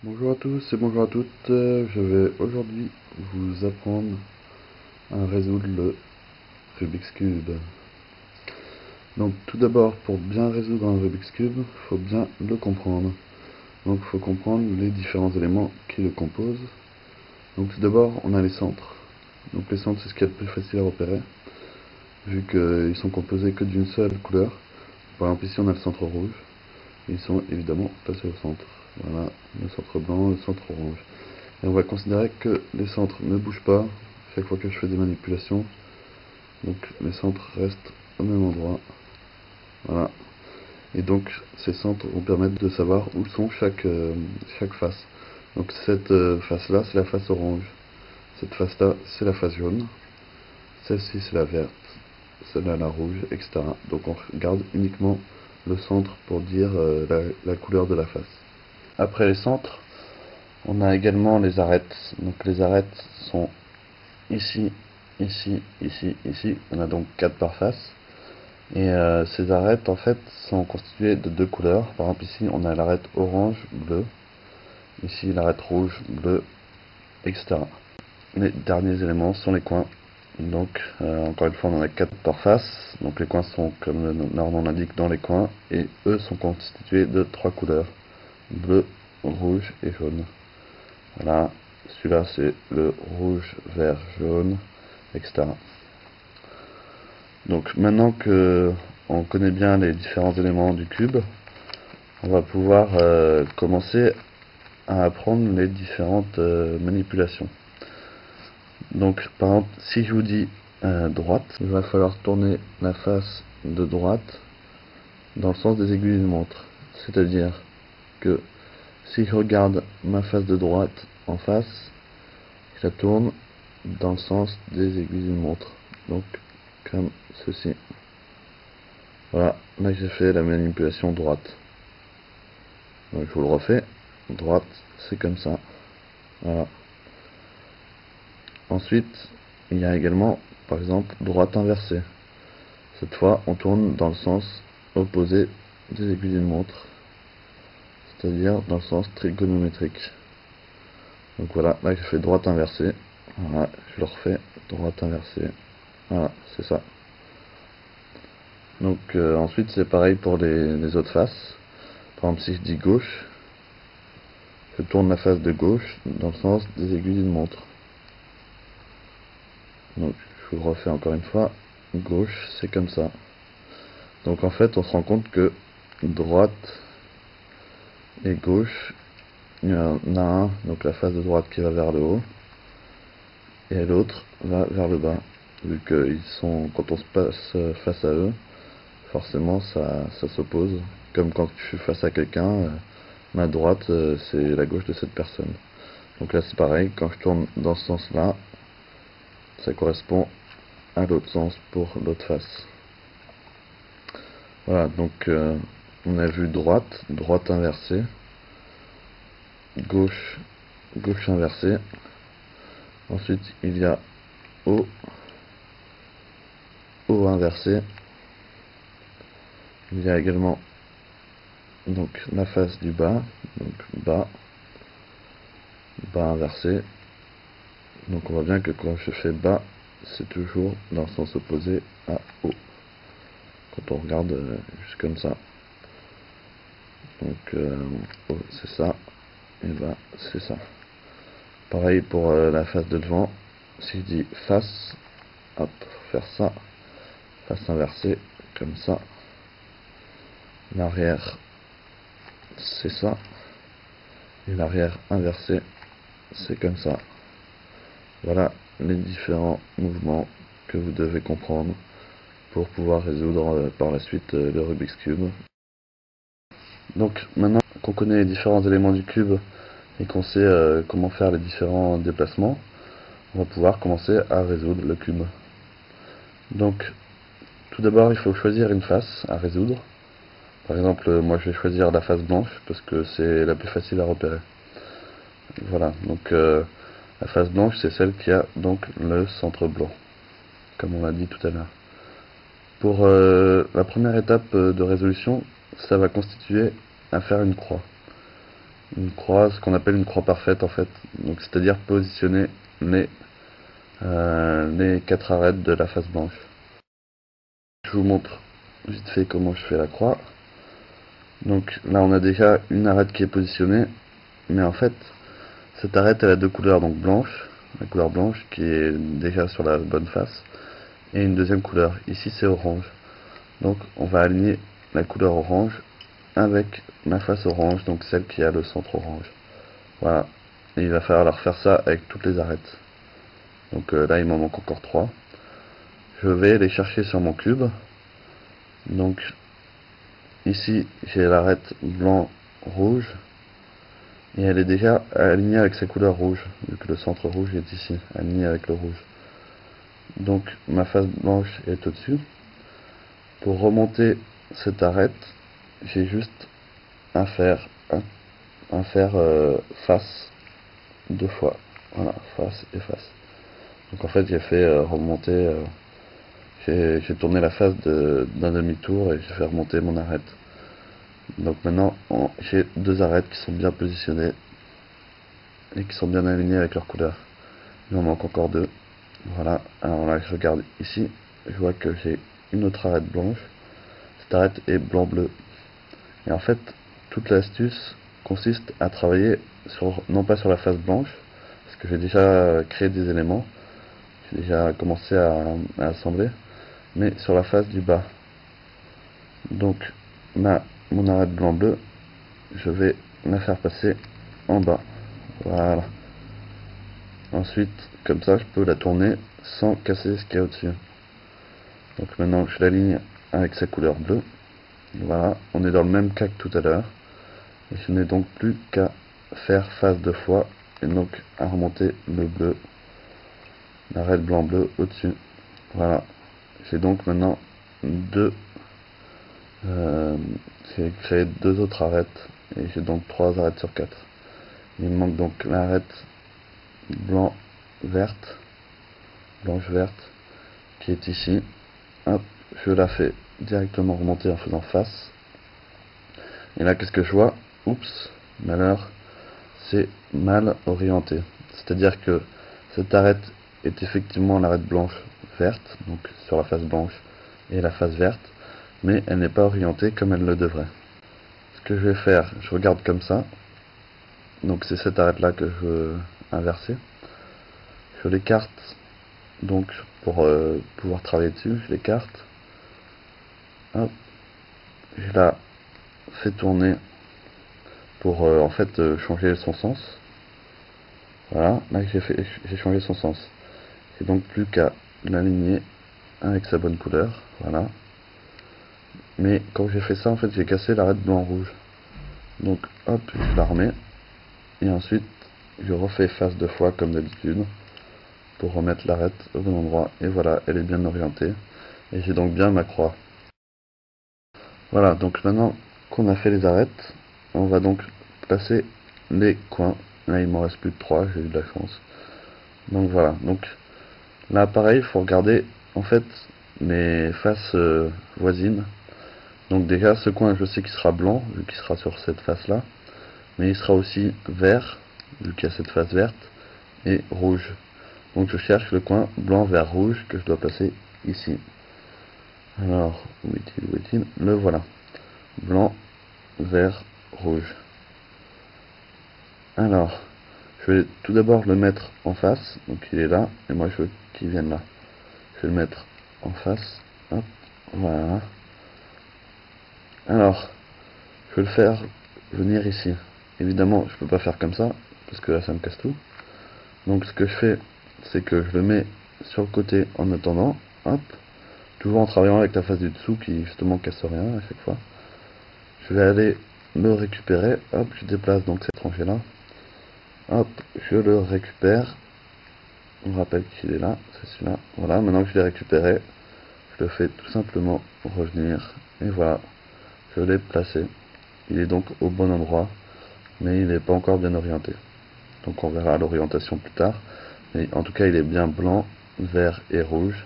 Bonjour à tous et bonjour à toutes, je vais aujourd'hui vous apprendre à résoudre le Rubik's Cube. Donc tout d'abord, pour bien résoudre un Rubik's Cube, il faut bien le comprendre. Donc il faut comprendre les différents éléments qui le composent. Donc tout d'abord, on a les centres. Donc les centres, c'est ce qui est le plus facile à repérer, vu qu'ils sont composés que d'une seule couleur. Par exemple ici on a le centre rouge, et ils sont évidemment placés au centre. Voilà, le centre blanc, le centre orange. Et on va considérer que les centres ne bougent pas chaque fois que je fais des manipulations. Donc les centres restent au même endroit. Voilà. Et donc ces centres vont permettre de savoir où sont chaque face. Donc cette face-là, c'est la face orange. Cette face-là, c'est la face jaune. Celle-ci, c'est la verte. Celle-là, la rouge, etc. Donc on regarde uniquement le centre pour dire la couleur de la face. Après les centres, on a également les arêtes. Donc les arêtes sont ici, ici, ici, ici. On a donc 4 par face. Et ces arêtes en fait sont constituées de deux couleurs. Par exemple ici on a l'arête orange, bleu. Ici l'arête rouge, bleu, etc. Les derniers éléments sont les coins. Donc encore une fois on en a 4 par face. Donc les coins sont comme leur nom l'indique dans les coins. Et eux sont constitués de 3 couleurs. Bleu, rouge et jaune. Voilà, celui-là c'est le rouge, vert, jaune, etc. Donc maintenant que on connaît bien les différents éléments du cube, on va pouvoir commencer à apprendre les différentes manipulations. Donc par exemple, si je vous dis droite, il va falloir tourner la face de droite dans le sens des aiguilles d'une montre. C'est-à-dire que si je regarde ma face de droite en face, je la tourne dans le sens des aiguilles d'une montre. Donc comme ceci. Voilà, là j'ai fait la manipulation droite. Donc je vous le refais. Droite, c'est comme ça. Voilà. Ensuite, il y a également, par exemple, droite inversée. Cette fois, on tourne dans le sens opposé des aiguilles d'une montre, c'est-à-dire dans le sens trigonométrique. Donc voilà, là j'ai fait droite inversée. Voilà, je le refais, droite inversée. Voilà, c'est ça. Donc ensuite, c'est pareil pour les autres faces. Par exemple, si je dis gauche, je tourne la face de gauche dans le sens des aiguilles d'une montre. Donc je vous le refais encore une fois, gauche c'est comme ça. Donc en fait on se rend compte que droite et gauche, il y en a un, donc la face de droite qui va vers le haut, et l'autre va vers le bas. Vu qu'ils sont, quand on se passe face à eux, forcément ça s'oppose. Comme quand tu fais face à quelqu'un, ma droite c'est la gauche de cette personne. Donc là c'est pareil, quand je tourne dans ce sens là, ça correspond à l'autre sens pour l'autre face. Voilà, donc on a vu droite, droite inversée, gauche, gauche inversée. Ensuite il y a haut, haut inversé. Il y a également donc la face du bas, donc bas, bas inversé. Donc on voit bien que quand je fais bas, c'est toujours dans le sens opposé à haut. Quand on regarde juste comme ça. Donc haut c'est ça, et bas c'est ça. Pareil pour la face de devant. Si je dis face, hop, faut faire ça. Face inversée, comme ça. L'arrière, c'est ça. Et l'arrière inversé, c'est comme ça. Voilà les différents mouvements que vous devez comprendre pour pouvoir résoudre par la suite le Rubik's Cube. Donc maintenant qu'on connaît les différents éléments du cube et qu'on sait comment faire les différents déplacements, on va pouvoir commencer à résoudre le cube. Donc tout d'abord il faut choisir une face à résoudre. Par exemple moi je vais choisir la face blanche parce que c'est la plus facile à repérer. Voilà, donc la face blanche c'est celle qui a donc le centre blanc, comme on l'a dit tout à l'heure. Pour la première étape de résolution, ça va constituer à faire une croix. une croix, ce qu'on appelle une croix parfaite en fait. Donc c'est-à-dire positionner les 4 arêtes de la face blanche. Je vous montre vite fait comment je fais la croix. Donc là on a déjà une arête qui est positionnée, mais en fait cette arête elle a deux couleurs, donc blanche, la couleur blanche qui est déjà sur la bonne face, et une deuxième couleur, ici c'est orange. Donc on va aligner la couleur orange avec ma face orange, donc celle qui a le centre orange. Voilà, et il va falloir faire ça avec toutes les arêtes. Donc là il m'en manque encore 3. Je vais les chercher sur mon cube. Donc ici j'ai l'arête blanc rouge et elle est déjà alignée avec sa couleur rouge, vu que le centre rouge est ici, aligné avec le rouge. Donc ma face blanche est au-dessus. Pour remonter cette arête, j'ai juste à faire face deux fois. Voilà, face et face. Donc en fait j'ai fait remonter, j'ai tourné la face d'un demi-tour et j'ai fait remonter mon arête. Donc maintenant j'ai deux arêtes qui sont bien positionnées et qui sont bien alignées avec leur couleur. Il m'en manque encore deux. Voilà, alors là je regarde ici, je vois que j'ai une autre arête blanche. Cette arête est blanc-bleu. Et en fait, toute l'astuce consiste à travailler non pas sur la face blanche, parce que j'ai déjà créé des éléments, j'ai déjà commencé à assembler, mais sur la face du bas. Donc mon arête blanc-bleu, je vais la faire passer en bas. Voilà. Ensuite, comme ça, je peux la tourner sans casser ce qu'il y a au-dessus. Donc maintenant, je l'aligne avec sa couleur bleue. Voilà, on est dans le même cas que tout à l'heure. Et je n'ai donc plus qu'à faire face deux fois et donc à remonter le bleu, l'arête blanc-bleu au-dessus. Voilà, j'ai donc maintenant j'ai créé deux autres arêtes et j'ai donc 3 arêtes sur 4. Il me manque donc l'arête blanche-verte qui est ici. Hop, je la fais directement remonter en faisant face. Et là, qu'est-ce que je vois? Oups, malheur, c'est mal orienté. C'est-à-dire que cette arête est effectivement l'arête blanche-verte, donc sur la face blanche et la face verte, mais elle n'est pas orientée comme elle le devrait. Ce que je vais faire, je regarde comme ça, donc c'est cette arête-là que je veux inverser. Je l'écarte, donc pour pouvoir travailler dessus, je l'écarte. Hop, je la fais tourner pour en fait changer son sens. Voilà, là j'ai changé son sens. J'ai donc plus qu'à l'aligner avec sa bonne couleur. Voilà. Mais quand j'ai fait ça, en fait, j'ai cassé l'arête blanc-rouge. Donc hop, je la remets. Et ensuite, je refais face deux fois comme d'habitude pour remettre l'arête au bon endroit. Et voilà, elle est bien orientée. Et j'ai donc bien ma croix. Voilà, donc maintenant qu'on a fait les arêtes, on va donc placer les coins. Là, il m'en reste plus que 3, j'ai eu de la chance. Donc voilà, donc là pareil, il faut regarder en fait les faces voisines. Donc déjà, ce coin, je sais qu'il sera blanc, vu qu'il sera sur cette face-là. Mais il sera aussi vert, vu qu'il y a cette face verte, et rouge. Donc je cherche le coin blanc, vert, rouge que je dois placer ici. Alors, où est-il? Le voilà. Blanc, vert, rouge. Alors, je vais tout d'abord le mettre en face. Donc il est là, et moi je veux qu'il vienne là. Je vais le mettre en face. Hop, voilà. Alors, je vais le faire venir ici. Évidemment, je peux pas faire comme ça, parce que là ça me casse tout. Donc ce que je fais, c'est que je le mets sur le côté en attendant. Hop. Toujours en travaillant avec la face du dessous qui justement casse rien à chaque fois. Je vais aller le récupérer. Hop, je déplace donc cette rangée là. Hop, je le récupère. On rappelle qu'il est là, c'est celui-là. Voilà, maintenant que je l'ai récupéré, je le fais tout simplement revenir. Et voilà, je l'ai placé. Il est donc au bon endroit, mais il n'est pas encore bien orienté. Donc on verra l'orientation plus tard. Mais en tout cas, il est bien blanc, vert et rouge.